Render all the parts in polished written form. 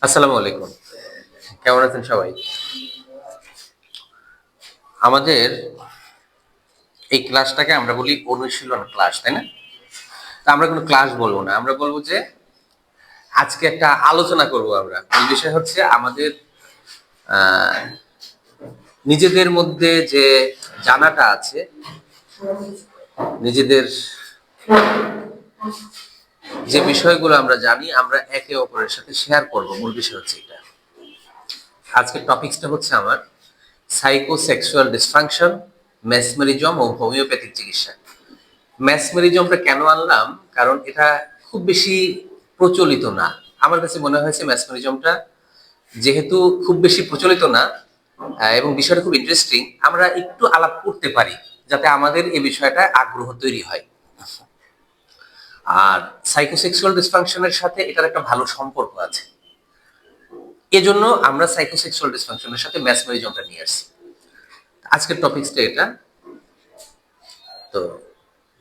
আসসালামু আলাইকুম। কেমন আছেন সবাই? আমাদের এই ক্লাসটাকে আমরা বলি অনুশীলন ক্লাস, তাই না? তা আমরা কোনো ক্লাস বলবো না। আমরা বলবো যে আজকে একটা আলোচনা করব আমরা। এই বিষয় হচ্ছে আমাদের আ নিজেদের মধ্যে যে জানাটা আছে, নিজেদের যে বিষয়গুলো আমরা জানি আমরা একে অপরের সাথে শেয়ার করব। মূল বিষয় হচ্ছে এটা। আজকের টপিকসটা হচ্ছে আমার সাইকোসেক্সুয়াল ডিসফাংশন, মেসমেরিজম ও হোমিওপ্যাথিক চিকিৎসা। ম্যাসমেরিজমটা কেন আনলাম? কারণ এটা খুব বেশি প্রচলিত না। আমার কাছে মনে হয়েছে ম্যাসমেরিজমটা যেহেতু খুব বেশি প্রচলিত না এবং বিষয়টা খুব ইন্টারেস্টিং, আমরা একটু আলাপ করতে পারি যাতে আমাদের এই বিষয়টা আগ্রহ তৈরি হয়। আর সাইকোসেক্সুয়াল ডিসফাংশনের সাথে এটার একটা ভালো সম্পর্ক আছে। এজন্য আমরা সাইকোসেক্সুয়াল ডিসফাংশনের সাথে ম্যাসমেরিজমটা নিয়ে আসছি। আজকের টপিকসটা এটা। তো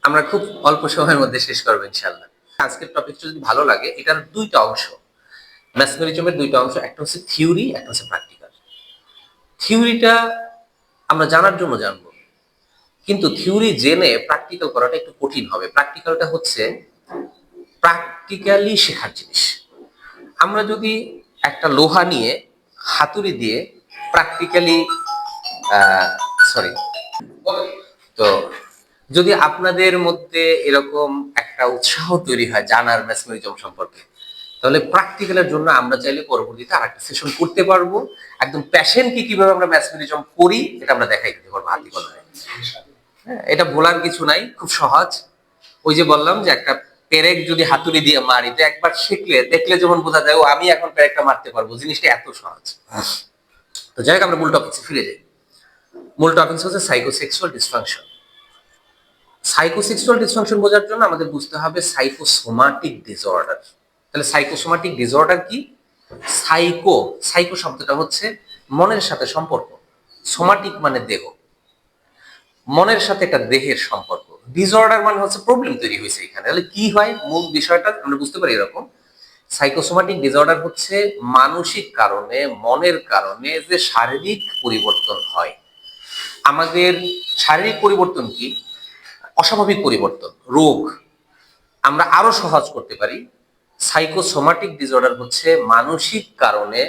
আমরা খুব অল্প সময়ের মধ্যে শেষ করবো ইনশাল্লাহ। আজকের টপিকটা যদি ভালো লাগে, এটার দুইটা অংশ, ম্যাসমেরিজমের দুইটা অংশ, একটা হচ্ছে থিওরি, একটা হচ্ছে প্র্যাকটিক্যাল। থিওরিটা আমরা জানার জন্য জানবো, কিন্তু থিওরি জেনে প্র্যাকটিক্যাল করাটা একটু কঠিন হবে। প্র্যাকটিক্যালটা হচ্ছে প্র্যাকটিক্যালি শেখার জিনিস। আমরা যদি একটা লোহা নিয়ে হাতুড়ি দিয়ে প্র্যাকটিক্যালি সরি তো যদি আপনাদের মধ্যে এরকম একটা উৎসাহ তৈরি হয় জানার ম্যাসমেরিজম সম্পর্কে, তাহলে প্র্যাকটিক্যালের জন্য আমরা চাইলে পরবর্তীতে আরেকটা সেশন করতে পারবো। একদম প্যাশনকে কিভাবে আমরা ম্যাসমেরিজম করি এটা আমরা দেখাই দিতে পারবো হাতে কলমে। হ্যাঁ, এটা ভোলার কিছু নাই, খুব সহজ। ওই যে বললাম যে একটা পেরেক যদি হাতুড়ি দিয়ে মারি, তো একবার শিখলে দেখলে যেমন বোঝা যায় ও আমি এখন পেরেকটা মারতে পারবো, জিনিসটা এত সহজ। তো যাই হোক, আমরা মূল টপিকসে ফিরে যাই। মূল টপিকস হচ্ছে সাইকোসেক্সুয়াল ডিসফাংশন। সাইকোসেক্সুয়াল ডিসফাংশন বোঝার জন্য আমাদের বুঝতে হবে সাইকোসোমাটিক ডিসঅর্ডার। তাহলে সাইকোসোমাটিক ডিসঅর্ডার কি? সাইকো, সাইকো শব্দটা হচ্ছে মনের সাথে সম্পর্ক, সোমাটিক মানে দেহ, মনের সাথে একটা দেহের সম্পর্ক। ডিসঅর্ডার মানে হচ্ছে প্রবলেম তৈরি হয়েছে এখানে। তাহলে কি হয়, মূল বিষয়টা আমরা বুঝতে পারি এরকম। সাইকোসোমাটিক ডিসঅর্ডার হচ্ছে মানসিক কারণে, মনের কারণে যে শারীরিক পরিবর্তন হয়। আমাদের শারীরিক পরিবর্তন কি? অস্বাভাবিক পরিবর্তন, রোগ। আমরা আরো সহজ করতে পারি, সাইকোসোমাটিক ডিসঅর্ডার হচ্ছে মানসিক কারণে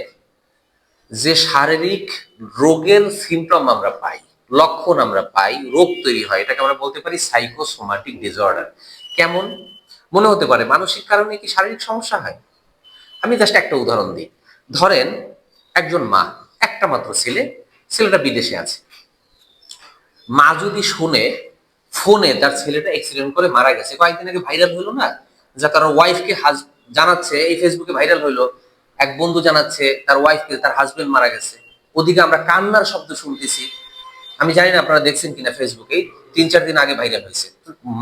যে শারীরিক রোগের সিমটম আমরা পাই, লক্ষণ আমরা পাই, রোগ তৈরি হয়, এটাকে আমরা বলতে পারি সাইকোসোমাটিক ডিসঅর্ডার। কেমন? মনে হতে পারে মানসিক কারণে কি শারীরিক সমস্যা হয়? আমি জাস্ট একটা উদাহরণ দিই। ধরেন একজন মা, একটা মাত্র ছেলে, ছেলেটা বিদেশে আছে। মা যদি শুনে ফোনে তার ছেলেটা অ্যাক্সিডেন্ট করে মারা গেছে, কয়েকদিন আগে ভাইরাল হলো না, যা তার ওয়াইফকে জানাচ্ছে, এই ফেসবুকে ভাইরাল হইলো, এক বন্ধু জানাচ্ছে তার ওয়াইফকে তার হাজবেন্ড মারা গেছে। ওদিকে আমরা কান্নার শব্দ শুনতেছি। আমি জানি না আপনারা দেখছেন কিনা, ফেসবুকে 3-4 দিন আগে ভাইরাল হয়েছে।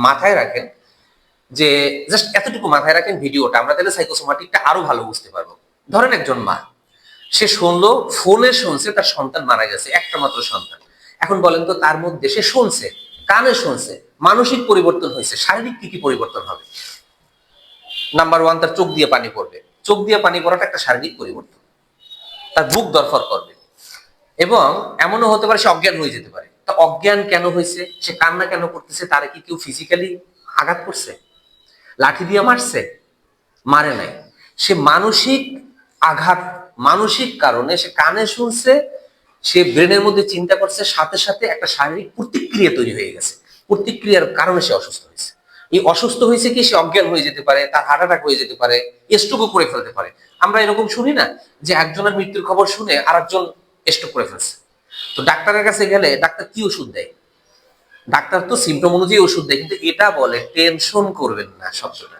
মাথায় রাখেন যে, জাস্ট এতটুকু মাথায় রাখেন ভিডিওটা, আমরা তাহলে সাইকোসোমাটিকটা আরো ভালো বুঝতে পারবো। ধরেন একজন মা, সে শুনলো, ফোনে শুনছে তার সন্তান মারা গেছে, একটা মাত্র সন্তান। এখন বলেন তো, তার মধ্যে সে শুনছে, কানে শুনছে, মানসিক পরিবর্তন হয়েছে, শারীরিক কি কি পরিবর্তন হবে? নাম্বার ওয়ান, তার চোখ দিয়ে পানি পড়বে। চোখ দিয়ে পানি পড়াটা একটা শারীরিক পরিবর্তন। তার বুক দরফর করবে, এবং এমনও হতে পারে সে অজ্ঞান হয়ে যেতে পারে। তা অজ্ঞান কেন হয়েছে? সে কান্না কেন করতেছে? তারে কি কেউ ফিজিক্যালি আঘাত করছে? লাঠি দিয়ে মারছে? মারে নাই। সে মানসিক আঘাত, মানসিক কারণে সে কানে শুনছে, সে ব্রেনের মধ্যে চিন্তা করছে, সাথে সাথে একটা শারীরিক প্রতিক্রিয়া তৈরি হয়ে গেছে। প্রতিক্রিয়ার কারণে সে অসুস্থ হয়েছে। এই অসুস্থ হয়েছে কি, সে অজ্ঞান হয়ে যেতে পারে, তার হার্ট অ্যাটাক হয়ে যেতে পারে, স্ট্রোকও করে ফেলতে পারে। আমরা এরকম শুনি না যে একজনের মৃত্যুর খবর শুনে আর একজন স্ট্রোক করে ফেলছে। তো ডাক্তারের কাছে গেলে ডাক্তার কি ওষুধ দেয়? ডাক্তার তো সিমটম অনুযায়ী ওষুধ দেয়, কিন্তু এটা বলে টেনশন করবেন না শব্দটা।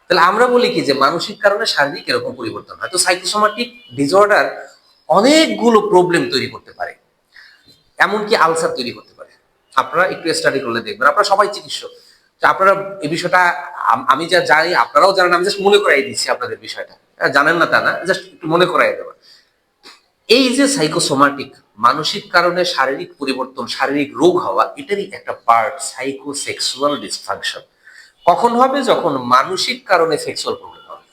তাহলে আমরা বলি কি, যে মানসিক কারণে শারীরিক এরকম পরিবর্তন হয়। তো সাইকোসোমাটিক ডিসঅর্ডার অনেকগুলো প্রবলেম তৈরি করতে পারে, এমনকি আলসার তৈরি করতে পারে। আপনারা একটু স্টাডি করলে দেখবেন, আপনারা সবাই চিকিৎসক, তো আপনারা এই বিষয়টা, আমি যা জানি আপনারাও জানেন, আমি জাস্ট মনে করাই দিচ্ছি আপনাদের বিষয়টা। জানেন না তা না, জাস্ট একটু মনে করাই দেওয়া। এই যে সাইকোসোমাটিক, মানসিক কারণে শারীরিক পরিবর্তন, শারীরিক রোগ হওয়া, এটারই একটা পার্ট সাইকোসেক্সুয়াল ডিসফাংশন। কখন হবে? যখন মানসিক কারণে সেক্সুয়াল প্রবলেম হবে।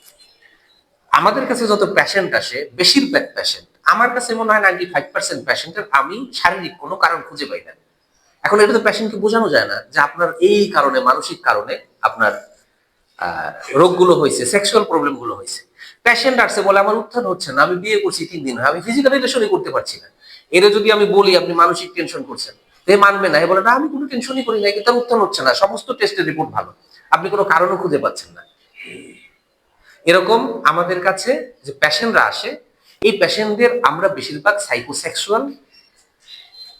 আমাদের কাছে যত পেশেন্ট আসে, বেশিরভাগ পেশেন্ট, আমার কাছে মনে হয় 95% পেশেন্টের আমি শারীরিক কোনো কারণ খুঁজে পাই না। এখন এটা তো পেশেন্টকে বোঝানো যায় না যে আপনার এই কারণে, মানসিক কারণে আপনার রোগগুলো হয়েছে, সেক্সুয়াল প্রবলেম গুলো হয়েছে। পেশেন্ট আসছে বলে আমার উত্থান হচ্ছে না, আমি বিয়ে করছি 3 দিন হয়, আমি ফিজিক্যাল রিলেশনই করতে পারছি না। এরা যদি আমি বলি আপনি মানসিক টেনশন করছেন, এ মানবে না, এ বলে না আমি কোনো টেনশনই করি না, কিন্তু তার উত্থান হচ্ছে না, সমস্ত টেস্টের রিপোর্ট ভালো, আপনি কোনো কারণও খুঁজে পাচ্ছেন না। এরকম আমাদের কাছে যে পেশেন্টরা আসে, এই পেশেন্টদের আমরা বেশিরভাগ সাইকোসেক্সুয়াল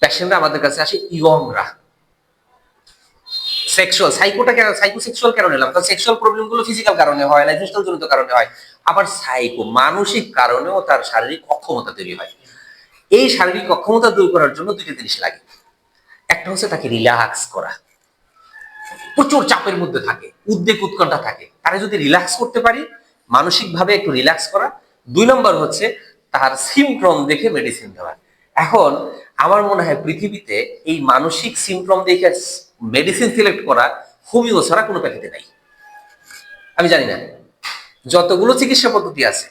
পেশেন্টরা আমাদের কাছে আসে, ইয়ংরা। সেক্সুয়াল সাইকোটা কেন, সাইকোসেক্সুয়াল কেন নিলাম, কারণ সেক্সুয়াল প্রবলেম গুলো ফিজিক্যাল কারণে হয়, লাইফস্টাইল জনিত কারণে হয়। আবার সাইকো মানসিক কারণেও তার শারীরিক অক্ষমতা তৈরি হয়। এই শারীরিক অক্ষমতা দূর করার জন্য দুইটা জিনিস লাগে। একটা হচ্ছে তাকে রিল্যাক্স করা, প্রচুর চাপের মধ্যে থাকে, উদ্বেগ উৎকণ্ঠা থাকে, তারা যদি রিল্যাক্স করতে পারি, মানসিক ভাবে একটু রিল্যাক্স করা। 2 নম্বর হচ্ছে তার সিমট্রম দেখে মেডিসিন দেওয়া। এখন আমার মনে হয় পৃথিবীতে এই মানসিক সিমট্রম দেখে মেডিসিন সিলেক্ট করা হোমিও ছাড়া কোনো প্যাকেটে নাই। আমি জানি না, যতগুলো চিকিৎসা পদ্ধতি আছে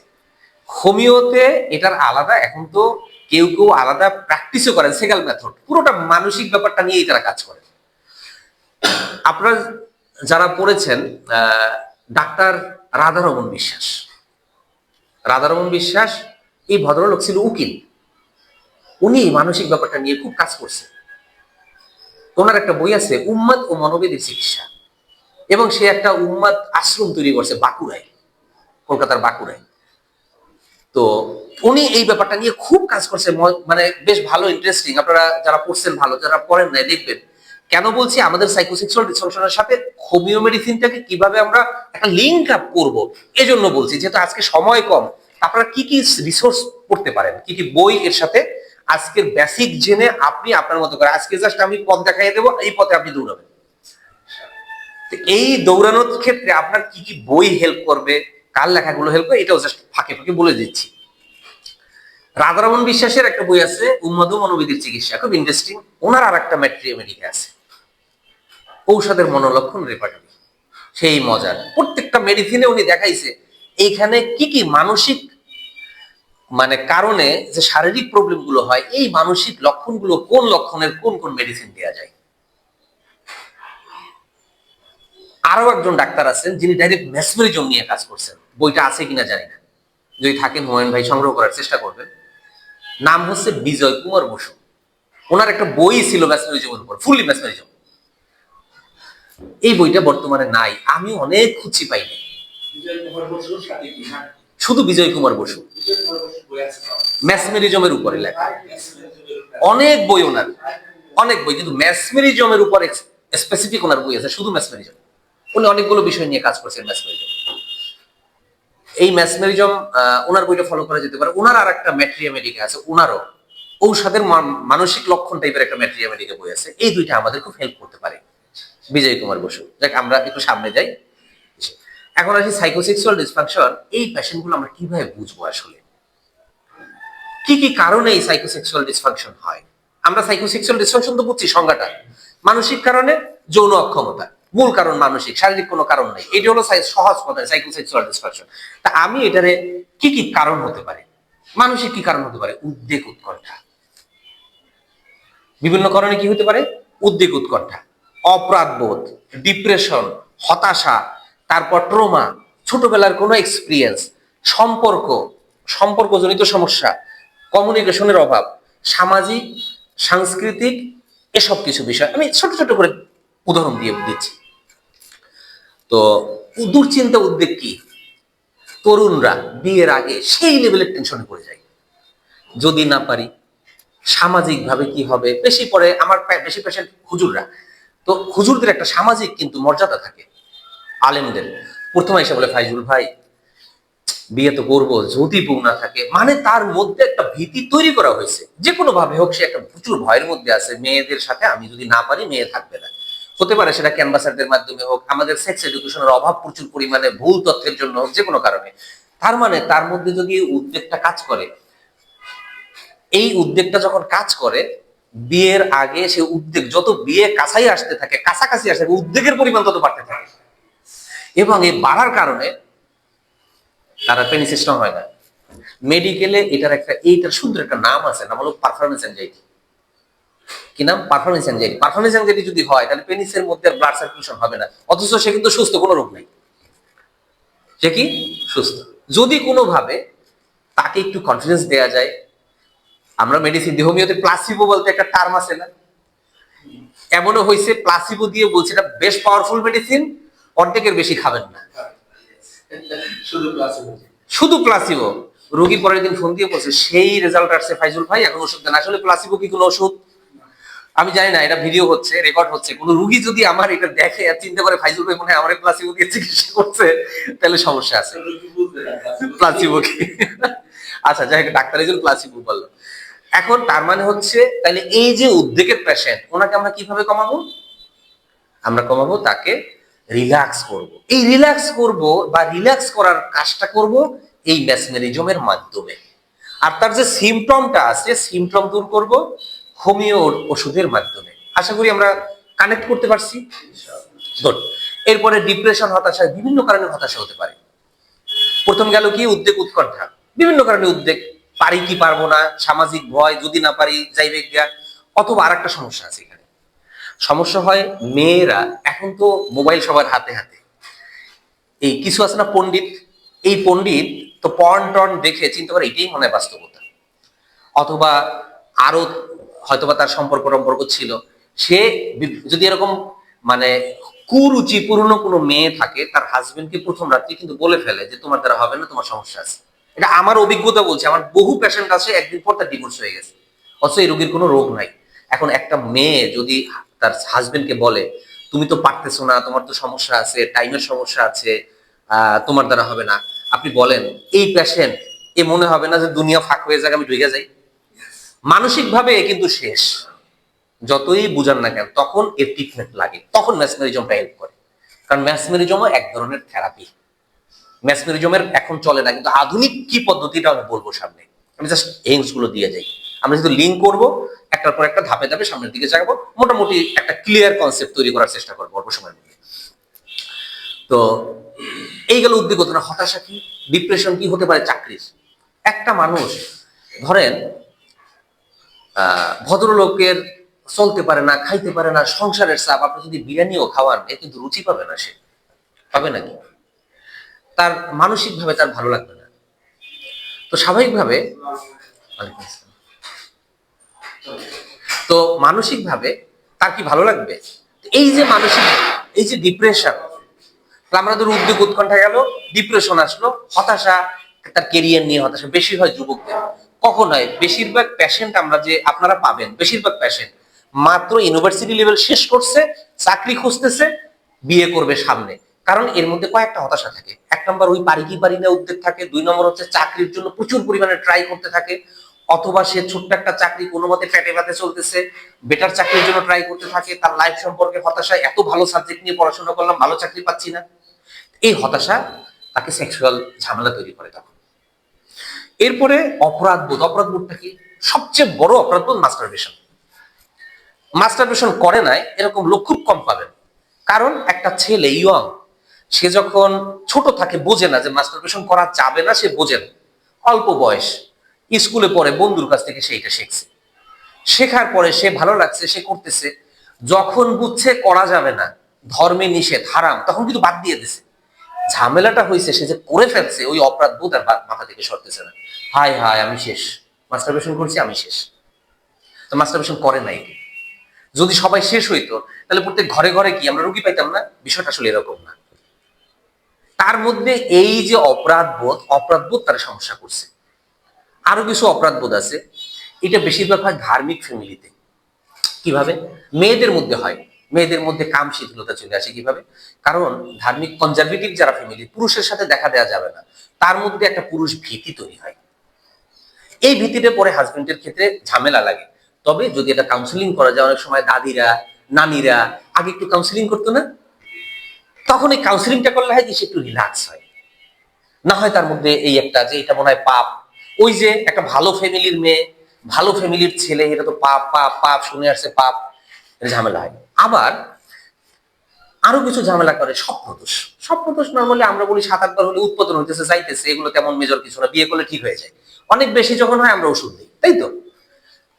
হোমিওতে এটার আলাদা, এখন তো কেউ কেউ আলাদা প্র্যাকটিসও করেন, সেগাল মেথড, পুরোটা মানসিক ব্যাপারটা নিয়েই তারা কাজ করে। আপনারা যারা পড়েছেন, ডাক্তার রাধারমন বিশ্বাস, রাধারমন বিশ্বাস এই ভদ্রলোক ছিল উকিল, উনি মানসিক ব্যাপারটা নিয়ে খুব কাজ করছে। ওনার একটা বই আছে উম্মাদ ও মনোবেদের চিকিৎসা, এবং সে একটা উম্মাদ আশ্রম তৈরি করছে বাঁকুড়ায়, কলকাতার বাঁকুড়ায়। তো উনি এই ব্যাপারটা নিয়ে খুব কাজ করছে, মানে বেশ ভালো, ইন্টারেস্টিং। আপনারা যারা পড়ছেন ভালো, যারা পড়েন নাই দেখবেন। কেন বলছি আমাদের সাইকোসেক্সুয়াল ডিসফাংশনের সাথে হোমিও মেডিসিনটাকে কিভাবে আমরা একটা লিঙ্ক আপ করবো, এজন্য বলছি। যেহেতু আজকে সময় কম, আপনারা কি কি রিসোর্স পড়তে পারেন, কি কি বই এর সাথে আজকের বেসিক জেনে আপনি আপনার মতো করে, আজকে জাস্ট আমি পথ দেখাই দেবো, এই পথে আপনি দৌড়াবেন। এই দৌড়ানোর ক্ষেত্রে আপনার কি কি বই হেল্প করবে, কার লেখাগুলো হেল্প করবে, এটাও জাস্ট ফাঁকে ফাঁকে বলে দিচ্ছি। রাধারমন বিশ্বাসের একটা বই আছে উন্মাদ মনোবিধির চিকিৎসা, খুব ইন্টারেস্টিং। ওনার আর একটা ম্যাট্রিওমেডিকা আছে, ঔষধের মনোলক্ষণ রেপার্টরি, সেই মজার। প্রত্যেকটা মেডিসিনে উনি দেখাইছে এইখানে কি কি মানসিক মানে কারণে যে শারীরিক প্রবলেম গুলো হয়, এই মানসিক লক্ষণগুলো কোন লক্ষণের কোন কোন মেডিসিন দেওয়া যায়। আরো একজন ডাক্তার আছেন যিনি ডাইরেক্ট মেসমেরিজম নিয়ে কাজ করছেন, বইটা আছে কিনা জানি না, যদি থাকেন হুমায়ুন ভাই সংগ্রহ করার চেষ্টা করবেন। নাম হচ্ছে বিজয় কুমার বসু। ওনার একটা বই ছিল ম্যাসমেরিজমের উপর, ফুললি ম্যাসমেরিজম। এই বইটা বর্তমানে নাই, আমি অনেক খুঁজছি পাইনি। শুধু বিজয় কুমার বসু, ম্যাসমেরিজমের উপরে লেখা অনেক বই ওনার, অনেক বই, কিন্তু ম্যাসমেরিজমের উপর স্পেসিফিক ওনার বই আছে, শুধু ম্যাসমেরিজম। উনি অনেকগুলো বিষয় নিয়ে কাজ করছেন ম্যাসমেরিজম। এই ম্যাসমেরিজম ওনার বইটা ফলো করা যেতে পারে। ওনার আর একটা ম্যাট্রিয়ামেডিকা আছে, ওনারও ঔষধের মানসিক লক্ষণ টাইপের একটা ম্যাট্রিয়ামেডিকা বই আছে। এই দুইটা আমাদের খুব হেল্প করতে পারে। বিজয় কুমার বসু, যাক আমরা একটু সামনে যাই। এখন আসি সাইকোসেক্সুয়াল ডিসফাংশন। এই পেশেন্টগুলো আমরা কিভাবে বুঝবো আসলে কি কি কারণে এই সাইকোসেক্সুয়াল ডিসফাংশন হয়। আমরা সাইকোসেক্সুয়াল ডিসফাংশন তো বুঝছি সংজ্ঞাটা, মানসিক কারণে যৌন অক্ষমতা, মূল কারণ মানসিক, শারীরিক কোনো কারণ নেই। এটি হলো সহজ কথায় সাইকোসেক্সুয়াল ডিসফাংশন। তা আমি এটারে কি কি কারণ হতে পারে, মানসিক কি কারণ হতে পারে, উদ্বেগ উৎকণ্ঠা। বিভিন্ন কারণে কি হতে পারে, উদ্বেগ উৎকণ্ঠা, অপরাধ বোধ, ডিপ্রেশন, হতাশা, তারপর ট্রমা, ছোটবেলার কোনো এক্সপিরিয়েন্স, সম্পর্ক, সম্পর্কজনিত সমস্যা, কমিউনিকেশনের অভাব, সামাজিক, সাংস্কৃতিক, এসব কিছু বিষয় আমি ছোট ছোট করে উদাহরণ দিয়ে দিচ্ছি। তো দুশ্চিন্তা, উদ্বেগ কি, তরুণরা বিয়ের আগে সেই লেভেলের টেনশনে পড়ে যায়, যদি না পারি, সামাজিক ভাবে কি হবে, বেশি পরে আমার বেশি পেশেন্ট হুজুররা। তো হুজুরদের একটা সামাজিক কিন্তু মর্যাদা থাকে, আলেমদের। প্রথমে এসে বলে ফাইজুল ভাই বিয়ে তো করবো, যদি বউ না থাকে, মানে তার মধ্যে একটা ভীতি তৈরি করা হয়েছে, যে কোনো ভাবে হোক সে একটা প্রচুর ভয়ের মধ্যে আছে, মেয়েদের সাথে আমি যদি না পারি মেয়ে থাকবে না। হতে পারে সেটা ক্যানভাসারদের মাধ্যমে হোক, আমাদের সেক্স এডুকেশনের অভাব প্রচুর পরিমাণে, ভুল তথ্যের জন্য হোক, যে কোনো কারণে। তার মানে তার মধ্যে যদি উদ্বেগটা কাজ করে, এই উদ্বেগটা যখন কাজ করে, বিয়ের আগে সে উদ্বেগ যত বিয়ে কাছাই আসতে থাকে, কাছাকাছি আসতে থাকে, উদ্বেগের পরিমাণ তত বাড়তে থাকে। এবং এই বাড়ার কারণে তারা পেনিস স্ট্রং হয় না। মেডিকেলে এইটার সুন্দর একটা নাম আছে, নাম হলো পারফরমেন্স অ্যাংজাইটি। কি নাম? Performance anxiety. পারফরমেন্স অ্যাংজাইটি যদি হয় তাহলে পেনিসের মধ্যে ব্লাড সার্কুলেশন হবে না, অথচ সে কিন্তু সুস্থ, কোনো রোগ নেই, সে কি সুস্থ। যদি কোনোভাবে তাকে একটু কনফিডেন্স দেওয়া যায়, আমরা মেডিসিন হোমিওতে প্লাসিবো বলতে একটা টার্ম আছে না, এমনও হয়েছে প্লাসিবো দিয়ে বলছে এটা বেশ পাওয়ারফুল মেডিসিন, অর্ধেকের বেশি খাবেন না, শুধু প্লাসিবো। রোগী পরের দিন ফোন দিয়ে বলছে সেই রেজাল্ট আসছে ফাইজুল ভাই, এখন ওষুধ দেন। আসলে প্লাসিবো কি কোনো ওষুধ? আমি জানি না, এটা ভিডিও হচ্ছে, রেকর্ড হচ্ছে, কোন রুগী যদি আমার এটা দেখে আর চিন্তা করে ফাইজুল ভাই মনে হয় আমার প্লাসিবো দিয়ে চিকিৎসা করছে, তাহলে সমস্যা আছে। প্লাসিবো কি? আচ্ছা, যাই হোক, ডাক্তার একজন প্লাসিবো বললো। এখন তার মানে হচ্ছে তাহলে এই যে উদ্বেগের পেশেন্ট, ওনাকে আমরা কিভাবে কমাবো? আমরা কমাবো তাকে রিল্যাক্স করব। এই রিল্যাক্স করব বা রিল্যাক্স করার কাজটা করব এই মেসমেরিজমের মাধ্যমে। আর তার যে সিমটমটা আছে, সিমটম দূর করব হোমিও ওষুধের মাধ্যমে। আশা করি আমরা কানেক্ট করতে পারছি। এরপরে ডিপ্রেশন, হতাশা, বিভিন্ন কারণে হতাশা হতে পারে। প্রথম গেল কি উদ্বেগ, উৎকণ্ঠা, বিভিন্ন কারণে উদ্বেগ, পারি কি পারবো না, সামাজিক ভয়, যদি না পারি যাইবে গিয়া। অথবা আর একটা সমস্যা আছে এখানে, সমস্যা হয় মেয়েরা, এখন তো মোবাইল সবার হাতে হাতে, এই কিছু আছে না পণ্ডিত, এই পণ্ডিত তো পর্ন টর্ন দেখে চিন্তা করে এটাই মনে হয় বাস্তবতা, অথবা আরো হয়তোবা তার সম্পর্ক টম্পর্ক ছিল, সে যদি এরকম মানে কুরুচি পূর্ণ কোনো মেয়ে থাকে, তার হাজবেন্ডকে প্রথম রাত্রি কিন্তু বলে ফেলে যে তোমার দ্বারা হবে না, তোমার সমস্যা আছে। এটা আমার অভিজ্ঞতা বলছে, আমার বহু পেশেন্ট আছে একদিন পর তার ডিভোর্স হয়ে গেছে, অথচ এই রোগীর কোনো রোগ নাই। এখন একটা মেয়ে যদি তার হাজবেন্ডকে বলে তুমি তো পারতেছো না, তোমার তো সমস্যা আছে, টাইমের সমস্যা আছে, তোমার দ্বারা হবে না, আপনি বলেন এই পেশেন্ট এ মনে হবে না যে দুনিয়া ফাঁক হয়ে যাক, আমি ঢুকে যাই? মানসিক ভাবে কিন্তু শেষ, যতই বুঝান না কেন, তখন এর ট্রিটমেন্ট লাগে, তখন ম্যাসমেরিজমটা হেল্প করে। কারণ ম্যাসমেরিজমও এক ধরনের থেরাপি। ম্যাসমেরিজমের এখন চলে না, কিন্তু আধুনিক কি পদ্ধতিটা আমি বলবো সামনে, আমি জাস্ট এইমস গুলো দিয়ে যাই। আমরা যেহেতু লিঙ্ক করব, একটার পর একটা ধাপে ধাপে সামনের দিকে যাবো, মোটামুটি একটা ক্লিয়ার কনসেপ্ট তৈরি করার চেষ্টা করবো অল্প সময়ের মধ্যে। তো এই গেল উদ্বেগ। হতাশা কি, ডিপ্রেশন কি হতে পারে চাকরির। একটা মানুষ ধরেন ভদ্রলোকের চলতে পারে না, খাইতে পারে না, সংসারের চাপ, আপনি যদি বিরিয়ানিও খাওয়ান এ কিন্তু রুচি পাবে না, সে পাবে নাকি? তার মানসিক ভাবে তার ভালো লাগবে না। তো স্বাভাবিকভাবে তো মানসিক ভাবে তার কি ভালো লাগবে? এই যে মানসিক, এই যে ডিপ্রেশন, আমাদের উদ্বেগ উৎকণ্ঠা গেল, ডিপ্রেশন আসলো, হতাশা, তার কেরিয়ার নিয়ে হতাশা বেশি হয় যুবকদের। কখন হয়? বেশিরভাগ পেশেন্ট আমরা যে আপনারা পাবেন, বেশিরভাগ পেশেন্ট মাত্র ইউনিভার্সিটি লেভেল শেষ করছে, চাকরি খুঁজতেছে, বিয়ে করবে সামনে। কারণ এর মধ্যে কয়েকটা হতাশা থাকে। এক নম্বর ওই পারি কি পারি না উদ্বেগ থাকে, দুই নম্বর হচ্ছে চাকরির জন্য প্রচুর পরিমাণে ট্রাই করতে থাকে, অথবা সে ছোট্ট একটা চাকরি কোনো মতে পেটে ব্যথে চলতেছে, বেটার চাকরির জন্য ট্রাই করতে থাকে, তার লাইফ সম্পর্কে হতাশা, এত ভালো সাবজেক্ট নিয়ে পড়াশোনা করলাম, ভালো চাকরি পাচ্ছি না। এই হতাশা তাকে সেক্সুয়াল ঝামেলা তৈরি করে তখন। এরপরে অপরাধ বোধ। অপরাধ বোধটা কি? সবচেয়ে বড় অপরাধ বোধ মাস্টারবেশন। মাস্টারবেশন করে নাই এরকম লোক খুব কম পাবেন। কারণ একটা ছেলে ইয়ং, সে যখন ছোট থাকে বোঝে না যে মাস্টারবেশন করা যাবে না, সে বোঝে না, অল্প বয়স, স্কুলে পড়ে, বন্ধুর কাছ থেকে সেইটা শিখছে, শেখার পরে সে ভালো লাগছে, সে করতেছে, যখন বুঝছে করা যাবে না, ধর্মে নিষেধ, হারাম, তখন কিন্তু বাদ দিয়ে দিছে। ঝামেলাটা হয়েছে সে যে করে ফেলছে, ওই অপরাধ বোধ আর মাথা থেকে সরতেছে না। হায় হায় আমি শেষ, মাস্টারবেশন করছি, আমি শেষ। তো মাস্টারবেশন করে নাই। যদি সবাই শেষ হইতো তাহলে প্রত্যেক ঘরে ঘরে কি আমরা রোগী পাইতাম না? বিষয়টা আসলে এরকম না। তার মধ্যে এই যে অপরাধ বোধ, অপরাধ বোধ তারা সমস্যা করছে। আরো কিছু অপরাধ বোধ আছে, এটা বেশিরভাগ হয় ধার্মিক ফ্যামিলিতে। কিভাবে? মেয়েদের মধ্যে হয়। মেয়েদের মধ্যে কাম শিথিলতা চলে আসে কিভাবে? কারণ ধার্মিক কনজারভেটিভ যারা ফ্যামিলি, পুরুষের সাথে দেখা দেওয়া যাবে না, তার মধ্যে একটা পুরুষ ভীতি তৈরি হয়। এই ভীতিতে পরে হাজবেন্ডের ক্ষেত্রে ঝামেলা লাগে। তবে যদি এটা কাউন্সিলিং করা যায়, অনেক সময় দাদিরা, নানিরা আগে একটু কাউন্সিলিং করতো না, তখন এই কাউন্সিলিংটা করলে হয় কি সে একটু রিল্যাক্স হয়। না হয় তার মধ্যে এই একটা যে এটা মনে হয় পাপ, ওই যে একটা ভালো ফ্যামিলির মেয়ে, ভালো ফ্যামিলির ছেলে, এটা তো পাপ পাপ পাপ শুনে আসছে পাপ, ঝামেলা হয়। আবার আরো কিছু ঝামেলা করে স্বপ্নদোষ। স্বপ্নদোষ নর্মালি আমরা বলি 7-8 বার হলে উৎপাদন হইতেছে যাইতেছে, এগুলো তেমন মেজর কিছু না, বিয়ে করলে ঠিক হয়ে যায়। অনেক বেশি যখন হয় আমরা ওষুধ দিই, তাই তো,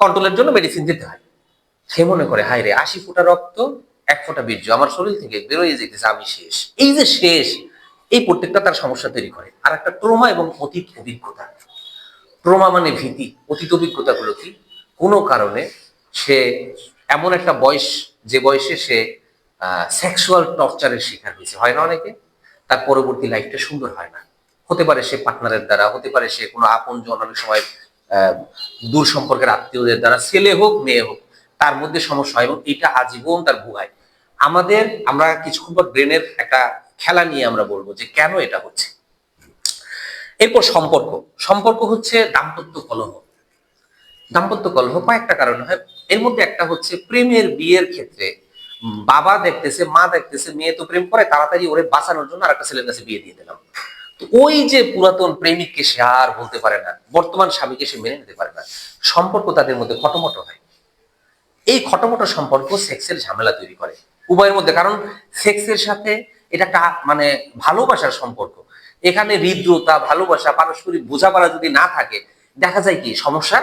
কন্ট্রোলের জন্য মেডিসিন দিতে হয়। সে মনে করে হায় রে 80 ফোঁটা রক্ত, 1 ফোঁটা বীর্য আমার শরীর থেকে বেরোয় যেতেছে, আমি শেষ। এই যে শেষ, এই প্রত্যেকটা তার সমস্যা তৈরি করে। আর একটা ট্রমা এবং অতীত অভিজ্ঞতা। ট্রমা মানে ভীতি, অতীত অভিজ্ঞতাগুলো কি, কোনো কারণে সে এমন একটা বয়স, যে বয়সে সে সেক্সুয়াল টর্চারের শিকার হয়েছে, হয় না অনেকে, তার পরবর্তী লাইফটা সুন্দর হয় না। হতে পারে সে পার্টনারের দ্বারা, হতে পারে সে কোনো আপনজন, অনেক সময় আহ, দূর সম্পর্কের আত্মীয়দের দ্বারা, ছেলে হোক মেয়ে হোক, তার মধ্যে সমস্যা হয় এবং এটা আজীবন তার ভোগায়। আমরা কিছুক্ষণ পর ব্রেনের একটা খেলা নিয়ে আমরা বলবো যে কেন এটা হচ্ছে। এরপর সম্পর্ক। সম্পর্ক হচ্ছে দাম্পত্য কলহ। দাম্পত্য কলহ কয়েকটা কারণে হয়। এর মধ্যে একটা হচ্ছে প্রেমের বিয়ের ক্ষেত্রে বাবা দেখতেছে, মা দেখতেছে মেয়ে তো প্রেম করে, তাড়াতাড়ি ওরে বাঁচানোর জন্য আর একটা ছেলের কাছে বিয়ে দিয়ে দিলাম। তো ওই যে পুরাতন প্রেমিককে সে আর বলতে পারে না, বর্তমান স্বামীকে সে মেনে নিতে পারে না, সম্পর্ক তাদের মধ্যে খটোমটো হয়। এই খটোমটো সম্পর্ক সেক্সের ঝামেলা তৈরি করে উভয়ের মধ্যে, কারণ সেক্সের সাথে এটা একটা মানে ভালোবাসার সম্পর্ক। এখানে হৃদ্রতা, ভালোবাসা, পারস্পরিক বোঝাপড়া যদি না থাকে, দেখা যায় কি সমস্যা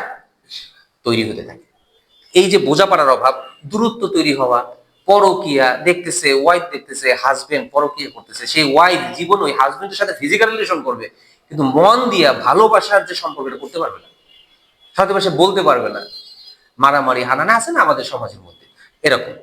তৈরি হতে থাকে। এই যে বোঝাপড়ার অভাব, দূরত্ব তৈরি হওয়া, পরকিয়া দেখতেছে, ওয়াইফ দেখতেছে হাজবেন্ড পরকিয়া করতেছে, সেই ওয়াইফ জীবন ওই হাজবেন্ডের সাথে ফিজিক্যাল রিলেশন করবে, কিন্তু মন দিয়া ভালোবাসার যে সম্পর্কটা করতে পারবে না, হয়তো সে বলতে পারবে না, মারামারি হানানা আছে না আমাদের সমাজের মধ্যে, এরকম।